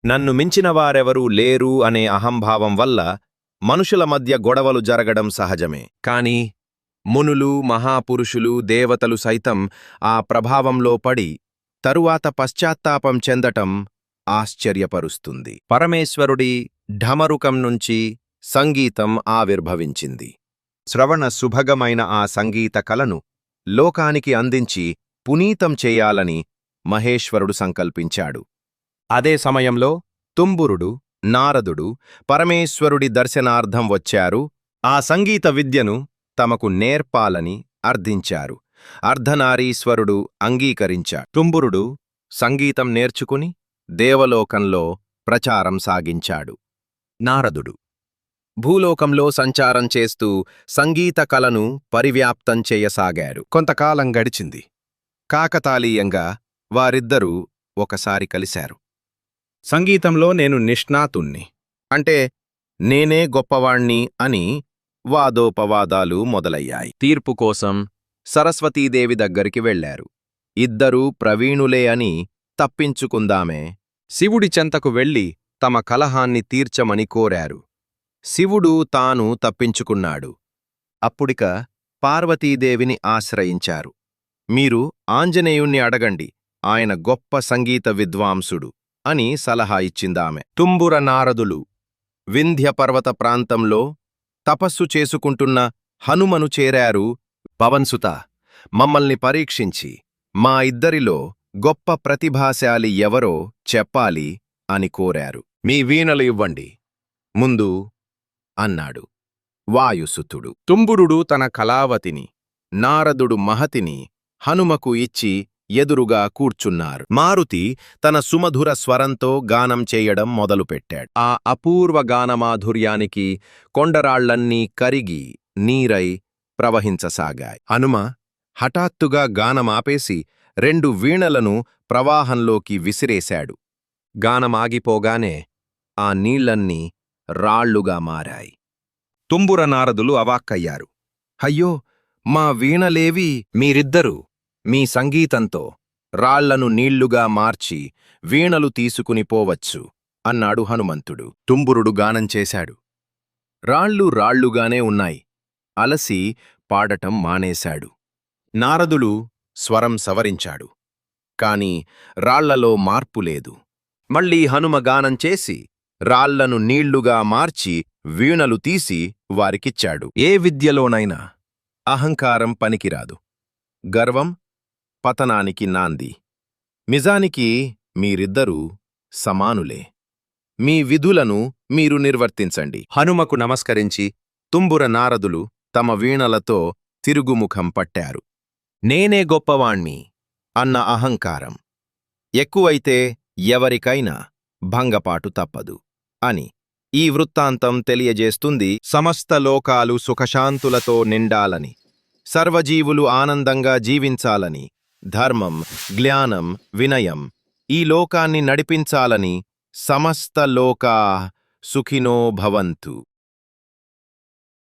నన్ను మించిన వారెవరూ లేరు అనే అహంభావం వల్ల మనుషుల మధ్య గొడవలు జరగడం సహజమే. కాని మునులు, మహాపురుషులు, దేవతలు సైతం ఆ ప్రభావంలో పడి తరువాత పశ్చాత్తాపం చెందటం ఆశ్చర్యపరుస్తుంది. పరమేశ్వరుడి ఢమరుకం నుంచి సంగీతం ఆవిర్భవించింది. శ్రవణ సుభగమైన ఆ సంగీత కలను లోకానికి అందించి పునీతం చేయాలని మహేశ్వరుడు సంకల్పించాడు. అదే సమయంలో తుంబురుడు, నారదుడు పరమేశ్వరుడి దర్శనార్థం వచ్చారు. ఆ సంగీత విద్యను తమకు నేర్పాలని అర్థించారు. అర్ధనారీశ్వరుడు అంగీకరించాడు. తుంబురుడు సంగీతం నేర్చుకుని దేవలోకంలో ప్రచారం సాగించాడు. నారదుడు భూలోకంలో సంచారం చేస్తూ సంగీత కళను పరివ్యాప్తం చేయసాగారు. కొంతకాలం గడిచింది. కాకతాళీయంగా వారిద్దరూ ఒకసారి కలిశారు. సంగీతంలో నేను నిష్ణాతుణ్ణి, అంటే నేనే గొప్పవాణ్ణి అని వాదోపవాదాలు మొదలయ్యాయి. తీర్పు కోసం సరస్వతీదేవి దగ్గరికి వెళ్లారు. ఇద్దరూ ప్రవీణులే అని తప్పించుకుందామే శివుడి చెంతకు వెళ్లి తమ కలహాన్ని తీర్చమని కోరారు. శివుడు తాను తప్పించుకున్నాడు. అప్పుడిక పార్వతీదేవిని ఆశ్రయించారు. మీరు ఆంజనేయుణ్ణి అడగండి, ఆయన గొప్ప సంగీత విద్వాంసుడు అని సలహా ఇచ్చిందామె. తుంబుర నారదులు వింధ్య పర్వత ప్రాంతంలో తపస్సు చేసుకుంటున్న హనుమను చేరారు. పవన్సుత, మమ్మల్ని పరీక్షించి మా ఇద్దరిలో గొప్ప ప్రతిభాశాలి ఎవరో చెప్పాలి అని కోరారు. మీ వీణలు ఇవ్వండి ముందు అన్నాడు వాయుసుతుడు. తుంబురుడు తన కళావతిని, నారదుడు మహతిని హనుమకు ఇచ్చి ఎదురుగా కూర్చున్నారు. మారుతి తన సుమధుర స్వరంతో గానం చేయడం మొదలుపెట్టాడు. ఆ అపూర్వ గానమాధుర్యానికి కొండరాళ్లన్నీ కరిగి నీరై ప్రవహించసాగాయి. హనుమ హఠాత్తుగా గానమాపేసి 2 వీణలను ప్రవాహంలోకి విసిరేశాడు. గానమాగిపోగానే ఆ నీళ్లన్నీ రాళ్లుగా మారాయి. తుంబుర నారదులు అవాక్కయ్యారు. అయ్యో, మా వీణలేవి? మీరిద్దరూ మీ సంగీతంతో రాళ్లను నీళ్లుగా మార్చి వీణలు తీసుకుని పోవచ్చు అన్నాడు హనుమంతుడు. తుంబురుడు గానం చేశాడు. రాళ్ళు రాళ్లుగానే ఉన్నాయి. అలసి పాడటం మానేశాడు. నారదులు స్వరం సవరించాడు. కాని రాళ్లలో మార్పులేదు. మళ్ళీ హనుమ గానం చేసి రాళ్లను నీళ్లుగా మార్చి వీణలు తీసి వారికిచ్చాడు. ఏ విద్యలోనైనా అహంకారం పనికిరాదు. గర్వం పతనానికి నాంది. నిజానికి మీరిద్దరూ సమానులే. మీ విధులను మీరు నిర్వర్తించండి. హనుమకు నమస్కరించి తుంబుర నారదులు తమ వీణలతో తిరుగుముఖం పట్టారు. నేనే గొప్పవాణ్ణి అన్న అహంకారం ఎక్కువైతే ఎవరికైనా భంగపాటు తప్పదు అని ఈ వృత్తాంతం తెలియజేస్తుంది. సమస్త లోకాలు సుఖశాంతులతో నిండాలని, సర్వజీవులు ఆనందంగా జీవించాలని, ధర్మం, జ్ఞానం, వినయం ఈ లోకాన్ని నడిపించాలని సమస్త లోకా సుఖినో భవంతు.